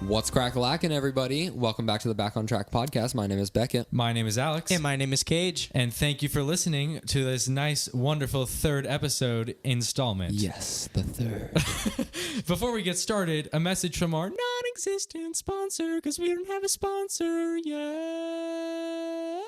What's crack-a-lackin', everybody? Welcome back to the Back on Track podcast. My name is Beckett. My name is Alex. And my name is Kage. And thank you for listening to this nice, wonderful third episode installment. Yes, the third. Before we get started, a message from our non-existent sponsor, because we don't have a sponsor yet.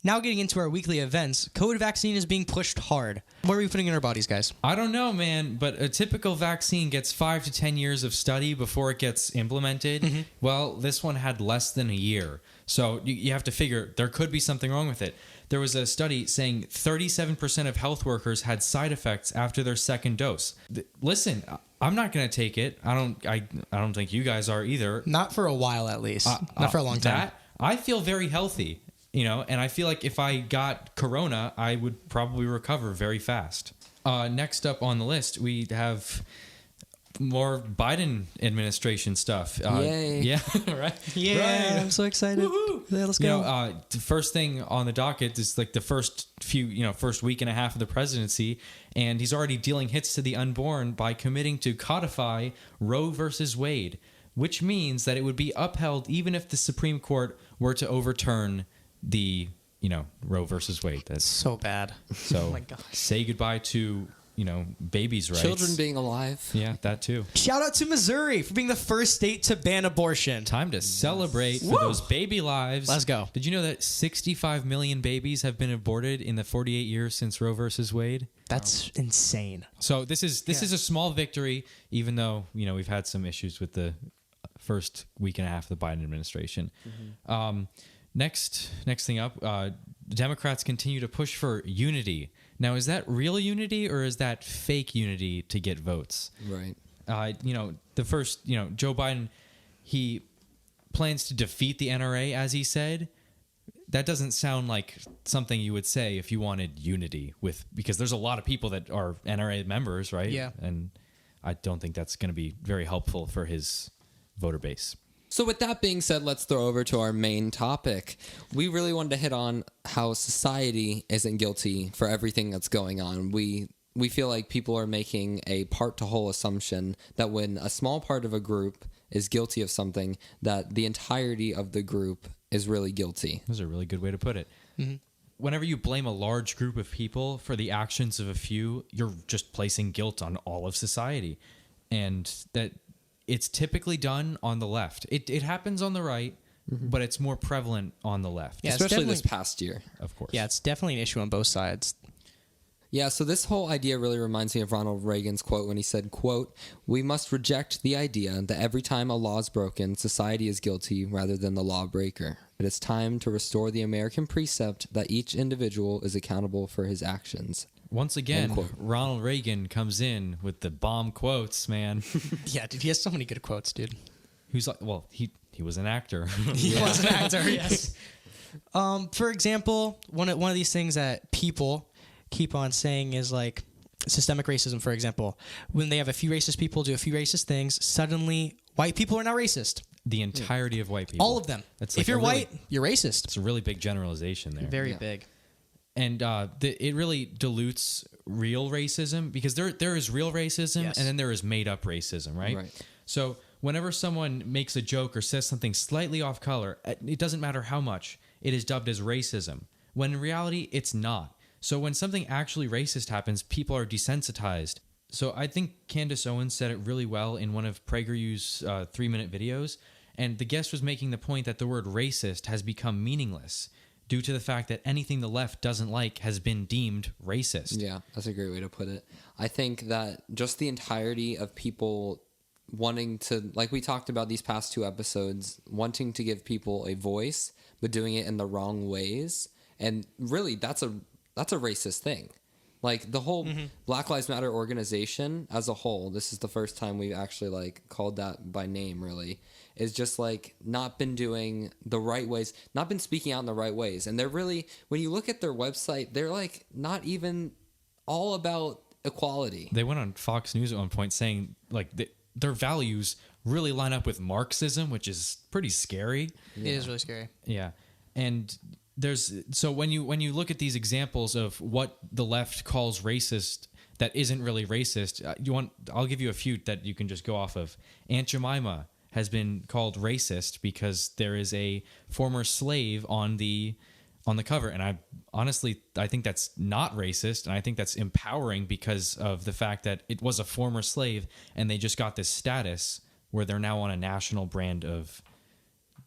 Now getting into our weekly events, COVID vaccine is being pushed hard. What are we putting in our bodies, guys? I don't know, man, but a typical vaccine gets 5 to 10 years of study before it gets implemented. Mm-hmm. Well, this one had less than a year. So you have to figure there could be something wrong with it. There was a study saying 37% of health workers had side effects after their second dose. Listen, I'm not going to take it. I don't think you guys are either. Not for a while, at least. Not for a long time. I feel very healthy. You know, and I feel like if I got corona, I would probably recover very fast. Next up on the list, we have more Biden administration stuff. Yay. Yeah, right? Yeah, right. I'm so excited. Woo-hoo. Yeah, let's go. You know, the first thing on the docket is like the first week and a half of the presidency, and he's already dealing hits to the unborn by committing to codify Roe versus Wade, which means that it would be upheld even if the Supreme Court were to overturn the Roe versus Wade. That's so bad. So oh my gosh. Say goodbye to babies' rights, children being alive. Yeah, that too. Shout out to Missouri for being the first state to ban abortion. Time to celebrate for those baby lives. Let's go. Did you know that 65 million babies have been aborted in the 48 years since Roe versus Wade? That's insane. So this is a small victory, even though we've had some issues with the first week and a half of the Biden administration. Mm-hmm. Next thing up, Democrats continue to push for unity. Now, is that real unity or is that fake unity to get votes? Right. The first, Joe Biden, he plans to defeat the NRA, as he said. That doesn't sound like something you would say if you wanted unity because there's a lot of people that are NRA members, right? Yeah. And I don't think that's going to be very helpful for his voter base. So with that being said, let's throw over to our main topic. We really wanted to hit on how society isn't guilty for everything that's going on. We feel like people are making a part-to-whole assumption that when a small part of a group is guilty of something, that the entirety of the group is really guilty. That's a really good way to put it. Mm-hmm. Whenever you blame a large group of people for the actions of a few, you're just placing guilt on all of society. And that it's typically done on the left. It happens on the right, mm-hmm. but it's more prevalent on the left. Yeah, especially this past year. Of course. Yeah, it's definitely an issue on both sides. Yeah, so this whole idea really reminds me of Ronald Reagan's quote when he said, quote, "We must reject the idea that every time a law is broken, society is guilty rather than the lawbreaker. It is time to restore the American precept that each individual is accountable for his actions." Once again, Ronald Reagan comes in with the bomb quotes, man. Yeah, dude, he has so many good quotes, dude. Who's like, well, he was an actor. He was an actor, yes. For example, one of these things that people keep on saying is like, systemic racism, for example. When they have a few racist people do a few racist things, suddenly white people are now racist. The entirety of white people. All of them. That's If like you're a really- white, you're racist. It's a really big generalization there. Very big. And it really dilutes real racism, because there is real racism, Yes. and then there is made up racism, right? Right. So whenever someone makes a joke or says something slightly off color, it doesn't matter how much, it is dubbed as racism, when in reality it's not. So when something actually racist happens, people are desensitized. So I think Candace Owens said it really well in one of PragerU's 3-minute videos, and the guest was making the point that the word racist has become meaningless due to the fact that anything the left doesn't like has been deemed racist. Yeah, that's a great way to put it. I think that just the entirety of people wanting to, like we talked about these past 2 episodes, wanting to give people a voice, but doing it in the wrong ways. And really, that's a racist thing. Like the whole Black Lives Matter organization as a whole, this is the first time we've actually like called that by name, really, is just like not been doing the right ways, not been speaking out in the right ways. And they're really, when you look at their website, they're like not even all about equality. They went on Fox News at one point saying like their values really line up with Marxism, which is pretty scary. It is really scary. Yeah. And so when you look at these examples of what the left calls racist that isn't really racist, I'll give you a few that you can just go off of. Aunt Jemima has been called racist because there is a former slave on the cover, and I think that's not racist, and I think that's empowering because of the fact that it was a former slave and they just got this status where they're now on a national brand of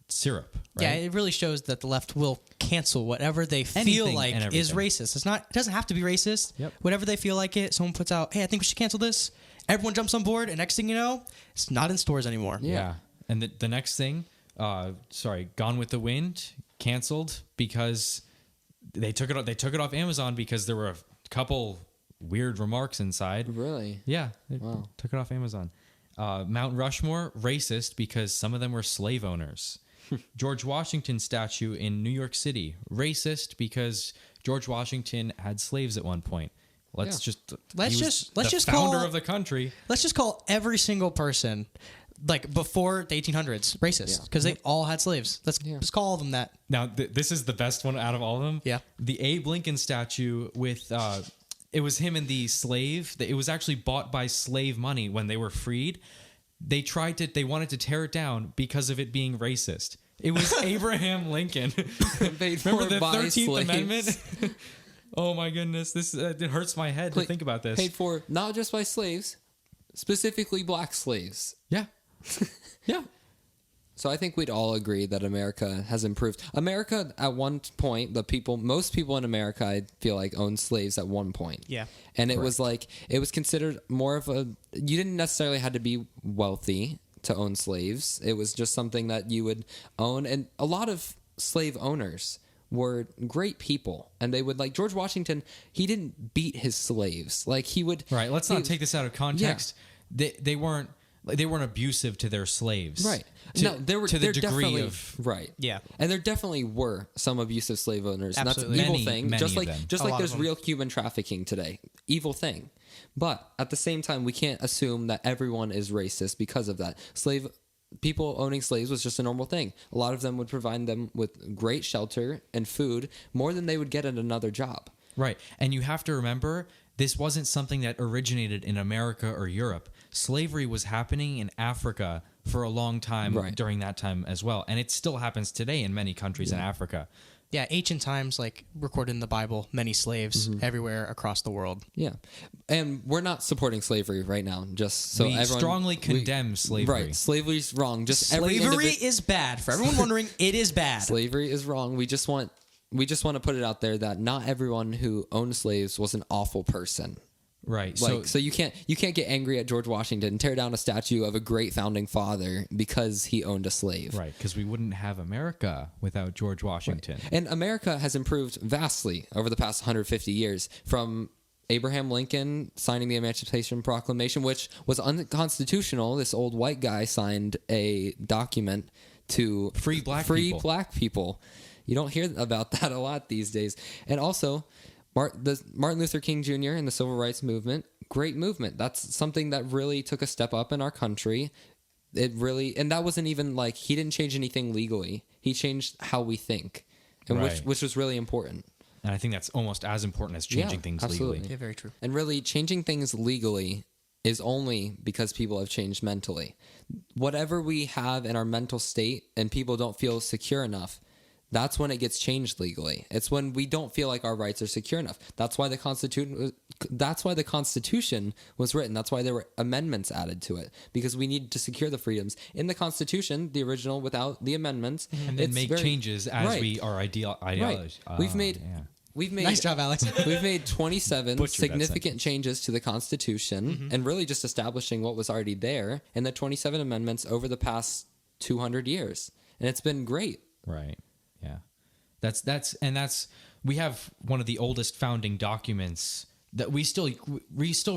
syrup. Right? Yeah, it really shows that the left will cancel whatever they feel Anything like and is everything. racist. It doesn't have to be racist. Yep. Whatever they feel like it, someone puts out, hey, I think we should cancel this. Everyone jumps on board, and next thing you know, it's not in stores anymore. Yeah. And the next thing, Gone with the Wind, canceled because they took it off Amazon because there were a couple weird remarks inside. Really? Yeah. They Wow. took it off Amazon. Mount Rushmore, racist because some of them were slave owners. George Washington statue in New York City, racist because George Washington had slaves at one point. Let's just the founder call- of the country. Let's just call every single person, like before the 1800s, racist because they all had slaves. Let's just call all of them that. Now, this is the best one out of all of them. Yeah. The Abe Lincoln statue with, it was him and the slave. It was actually bought by slave money when they were freed. They wanted to tear it down because of it being racist. It was Abraham Lincoln. Paid for Remember the by 13th slaves. Amendment? Oh my goodness. It hurts my head to think about this. Paid for not just by slaves, specifically black slaves. Yeah. Yeah. So I think we'd all agree that America has improved. America, at one point, most people in America, I feel like, owned slaves at one point. Yeah. And it was like, it was considered more of you didn't necessarily have to be wealthy to own slaves. It was just something that you would own. And a lot of slave owners were great people. And they would, like, George Washington, he didn't beat his slaves. Like, he would... Right. Let's not take this out of context. Yeah. They weren't abusive to their slaves. Right. To the degree of right. Yeah. And there definitely were some abusive slave owners. Absolutely. And that's an evil thing. Many Just of like them. A lot of there's them. real human trafficking today. Evil thing. But at the same time, we can't assume that everyone is racist because of that. People owning slaves was just a normal thing. A lot of them would provide them with great shelter and food more than they would get at another job. Right. And you have to remember, this wasn't something that originated in America or Europe. Slavery was happening in Africa for a long time during that time as well. And it still happens today in many countries in Africa. Yeah, ancient times, like recorded in the Bible, many slaves everywhere across the world. Yeah. And we're not supporting slavery right now, just so We everyone... strongly condemn slavery. Right. Slavery's wrong. Just Slavery is bad. For everyone wondering, it is bad. Slavery is wrong. We just want to put it out there that not everyone who owned slaves was an awful person. Right. So you can't get angry at George Washington and tear down a statue of a great founding father because he owned a slave. Right, because we wouldn't have America without George Washington. Right. And America has improved vastly over the past 150 years, from Abraham Lincoln signing the Emancipation Proclamation, which was unconstitutional. This old white guy signed a document to Free black people. You don't hear about that a lot these days. And also, Martin Luther King Jr. and the Civil Rights Movement, great movement. That's something that really took a step up in our country. And that wasn't even like, he didn't change anything legally. He changed how we think, and Right. which was really important. And I think that's almost as important as changing things absolutely. legally. Yeah, very true. And really, changing things legally is only because people have changed mentally. Whatever we have in our mental state and people don't feel secure enough, that's when it gets changed legally. It's when we don't feel like our rights are secure enough. That's why the Constitution was written. That's why there were amendments added to it, because we needed to secure the freedoms. In the Constitution, the original without the amendments, And then make changes as right. we are ideology. Right. We've made Nice job, Alex. We've made 27 Butchered that significant changes to the Constitution, and really just establishing what was already there in the 27 amendments over the past 200 years. And it's been great. Right. Yeah. That's we have one of the oldest founding documents that we still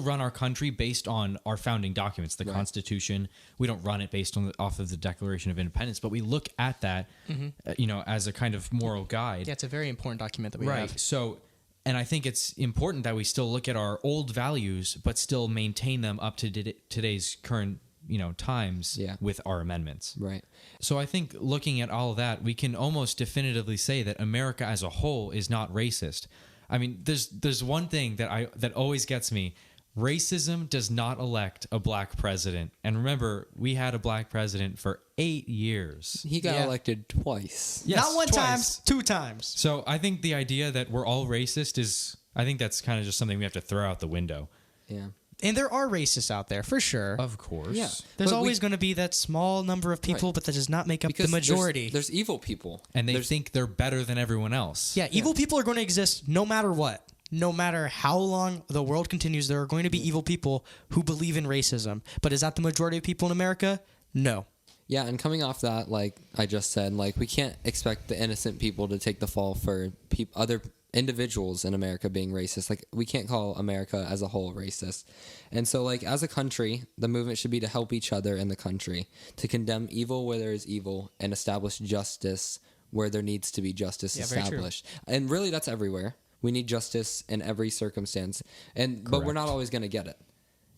run our country based on our founding documents, the Constitution. We don't run it based on off of the Declaration of Independence, but we look at that, as a kind of moral guide. Yeah, it's a very important document that we Right. have. So, and I think it's important that we still look at our old values, but still maintain them up to today's current, times with our amendments. Right. So I think looking at all of that, we can almost definitively say that America as a whole is not racist. I mean, there's one thing that always gets me. Racism does not elect a black president. And remember, we had a black president for 8 years. He got elected twice. Yes, Not one twice. time, 2 times. So I think the idea that we're all racist I think that's kind of just something we have to throw out the window. Yeah. And there are racists out there, for sure. Of course. Yeah. There's But always going to be that small number of people, Right. but that does not make up Because the majority. There's evil people. And they think they're better than everyone else. Yeah, evil people are going to exist no matter what. No matter how long the world continues, there are going to be evil people who believe in racism. But is that the majority of people in America? No. Yeah, and coming off that, like I just said, like we can't expect the innocent people to take the fall for other individuals in America being racist. Like we can't call America as a whole racist. And so like as a country, the movement should be to help each other in the country, to condemn evil where there is evil and establish justice where there needs to be justice established. And really that's everywhere. We need justice in every circumstance. But we're not always going to get it.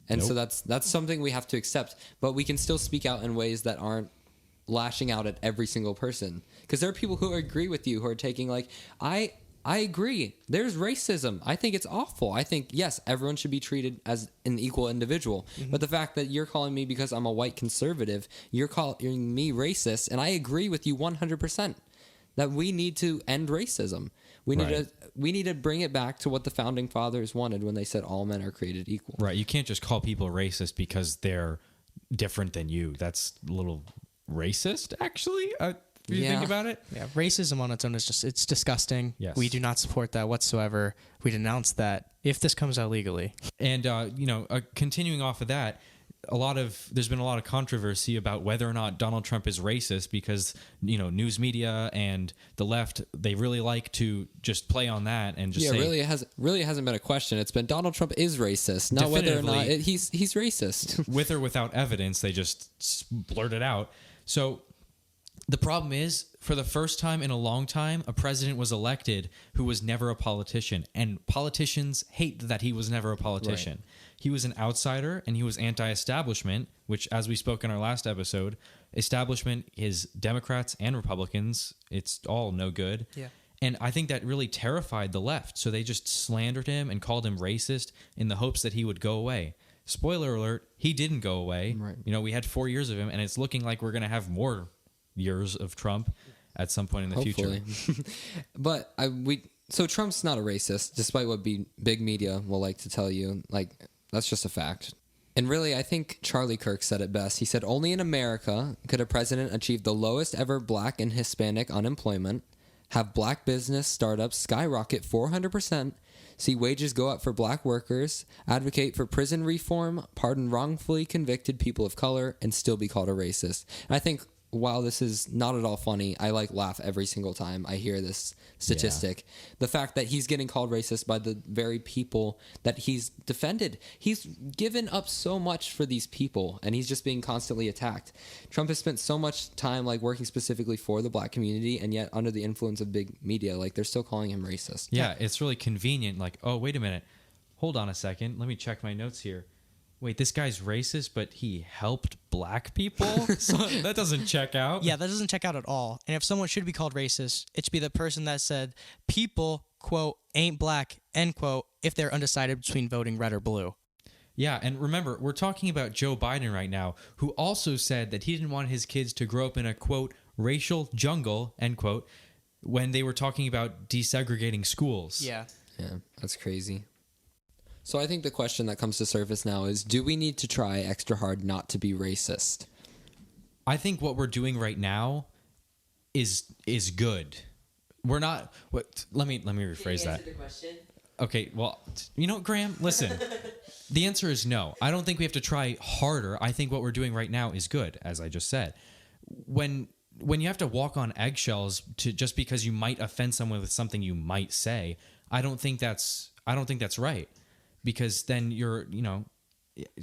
And so that's something we have to accept, but we can still speak out in ways that aren't lashing out at every single person. Because there are people who agree with you, who are taking like, I agree. There's racism. I think it's awful. I think, yes, everyone should be treated as an equal individual. Mm-hmm. But the fact that you're calling me because I'm a white conservative, you're calling me racist, and I agree with you 100% that we need to end racism. We need to bring it back to what the founding fathers wanted when they said all men are created equal. Right. You can't just call people racist because they're different than you. That's a little racist, actually. If you think about it. Yeah, racism on its own is it's disgusting. Yes. We do not support that whatsoever. We denounce that if this comes out legally. And, continuing off of that, there's been a lot of controversy about whether or not Donald Trump is racist because, news media and the left, they really like to just play on that and just say... Yeah, really hasn't been a question. It's been Donald Trump is racist, not whether or not he's racist. With or without evidence, they just blurt it out. So the problem is, for the first time in a long time, a president was elected who was never a politician. And politicians hate that he was never a politician. Right. He was an outsider and he was anti-establishment, which, as we spoke in our last episode, establishment is Democrats and Republicans. It's all no good. Yeah. And I think that really terrified the left. So they just slandered him and called him racist in the hopes that he would go away. Spoiler alert, he didn't go away. Right. We had 4 years of him, and it's looking like we're going to have more years of Trump at some point in the future. But so Trump's not a racist, despite what big media will like to tell you. Like, that's just a fact. And really, I think Charlie Kirk said it best. He said, only in America could a president achieve the lowest ever black and Hispanic unemployment, have black business startups skyrocket 400%, see wages go up for black workers, advocate for prison reform, pardon wrongfully convicted people of color, and still be called a racist. And I think while this is not at all funny, I laugh every single time I hear this statistic. The fact that he's getting called racist by the very people that he's defended. He's given up so much for these people, and he's just being constantly attacked. Trump has spent so much time working specifically for the black community, and yet under the influence of big media, they're still calling him racist. Yeah, it's really convenient. Oh, wait a minute. Hold on a second. Let me check my notes here. Wait, this guy's racist, but he helped black people? So that doesn't check out. Yeah, that doesn't check out at all. And if someone should be called racist, it should be the person that said people, quote, ain't black, end quote, if they're undecided between voting red or blue. Yeah, and remember, we're talking about Joe Biden right now, who also said that he didn't want his kids to grow up in a, quote, racial jungle, end quote, when they were talking about desegregating schools. Yeah. Yeah, that's crazy. So I think the question that comes to surface now is, do we need to try extra hard not to be racist? I think what we're doing right now is good. We're not. Let me rephrase that. The question? Okay, well, Graham, listen. The answer is no. I don't think we have to try harder. I think what we're doing right now is good, as I just said. When you have to walk on eggshells just because you might offend someone with something you might say, I don't think that's right. Because then you're,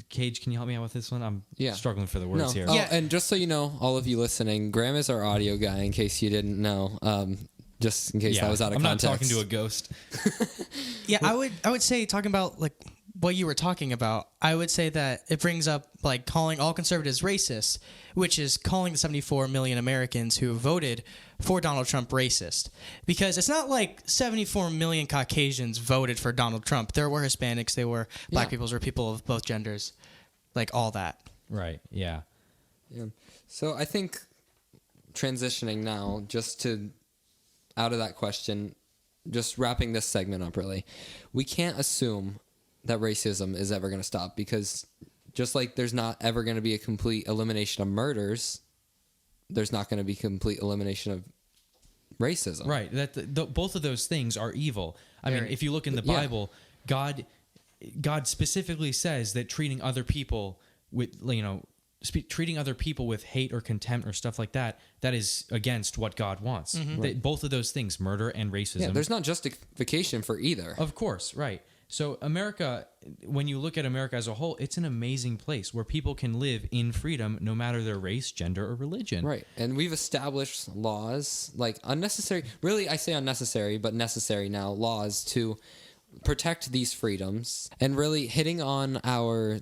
Kage, can you help me out with this one? I'm struggling for the words here. Oh, and just so you know, all of you listening, Graham is our audio guy, in case you didn't know. Just in case that was out of context. I'm not talking to a ghost. Yeah, I would say, talking about what you were talking about, I would say that it brings up calling all conservatives racist, which is calling the 74 million Americans who voted for Donald Trump racist. Because it's not 74 million Caucasians voted for Donald Trump. There were Hispanics, there were black people, there were people of both genders, all that. Right, yeah. Yeah. So I think transitioning now, out of that question, just wrapping this segment up really, we can't assume that racism is ever going to stop, because just like there's not ever going to be a complete elimination of murders, there's not going to be complete elimination of racism. Right. Both of those things are evil. I mean, if you look in the Bible, God specifically says that treating other people with hate or contempt or stuff like that is against what God wants. Mm-hmm. Both of those things, murder and racism. Yeah, there's not justification for either. Of course, right. So America, when you look at America as a whole, it's an amazing place where people can live in freedom no matter their race, gender, or religion. Right. And we've established laws, unnecessary, really I say unnecessary, but necessary now, laws to protect these freedoms, and really hitting on our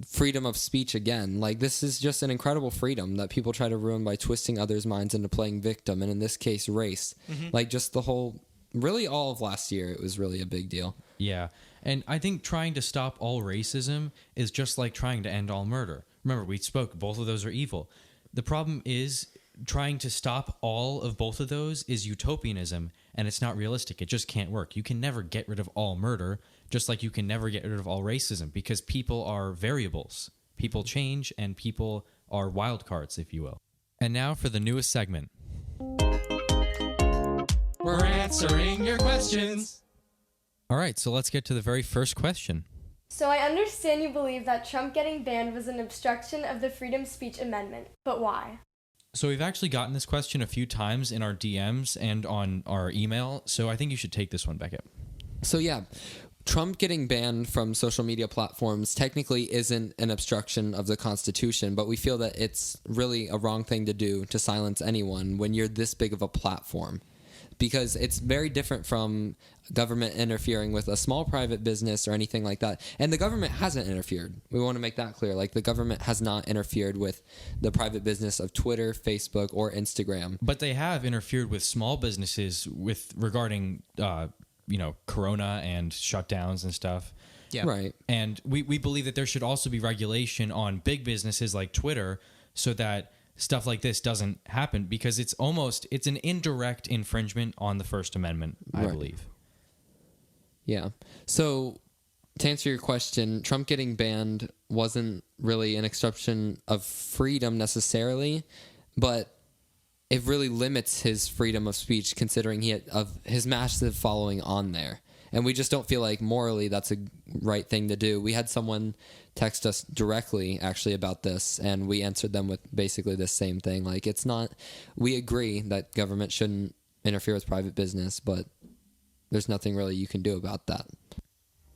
freedom of speech again. This is just an incredible freedom that people try to ruin by twisting others' minds into playing victim, and in this case, race. Mm-hmm. Just the whole... Really, all of last year, it was really a big deal. Yeah. And I think trying to stop all racism is just like trying to end all murder. Remember, we spoke, both of those are evil. The problem is trying to stop all of both of those is utopianism, and it's not realistic. It just can't work. You can never get rid of all murder, just like you can never get rid of all racism, because people are variables. People change, and people are wild cards, if you will. And now for the newest segment. We're answering your questions. All right, so let's get to the very first question. So I understand you believe that Trump getting banned was an obstruction of the Freedom of Speech Amendment, but why? So we've actually gotten this question a few times in our DMs and on our email, so I think you should take this one, Beckett. So yeah, Trump getting banned from social media platforms technically isn't an obstruction of the Constitution, but we feel that it's really a wrong thing to do to silence anyone when you're this big of a platform. Because it's very different from government interfering with a small private business or anything like that. And the government hasn't interfered. We want to make that clear. The government has not interfered with the private business of Twitter, Facebook, or Instagram. But they have interfered with small businesses regarding Corona and shutdowns and stuff. Yeah. Right. And we believe that there should also be regulation on big businesses like Twitter so that stuff like this doesn't happen, because it's an indirect infringement on the First Amendment, I believe. Yeah. So to answer your question, Trump getting banned wasn't really an exception of freedom necessarily, but it really limits his freedom of speech, considering his massive following on there. And we just don't feel like morally that's a right thing to do. We had someone text us directly actually about this, and we answered them with basically the same thing. Like, it's not, we agree that government shouldn't interfere with private business, but there's nothing really you can do about that.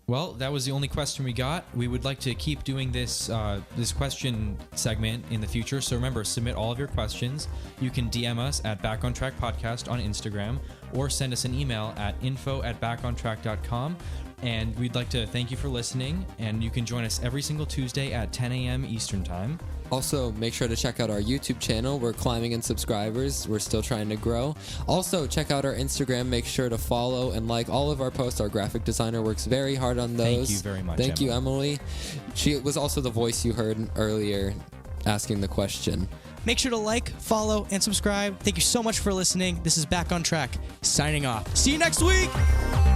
Well, that was the only question we got. We would like to keep doing this this question segment in the future. So remember, submit all of your questions. You can DM us at Back on Track Podcast on Instagram, or send us an email at info@backontrack.com. And we'd like to thank you for listening. And you can join us every single Tuesday at 10 a.m. Eastern Time. Also, make sure to check out our YouTube channel. We're climbing in subscribers. We're still trying to grow. Also, check out our Instagram. Make sure to follow and like all of our posts. Our graphic designer works very hard on those. Thank you very much, Thank you, Emily. She was also the voice you heard earlier asking the question. Make sure to like, follow, and subscribe. Thank you so much for listening. This is Back on Track, signing off. See you next week!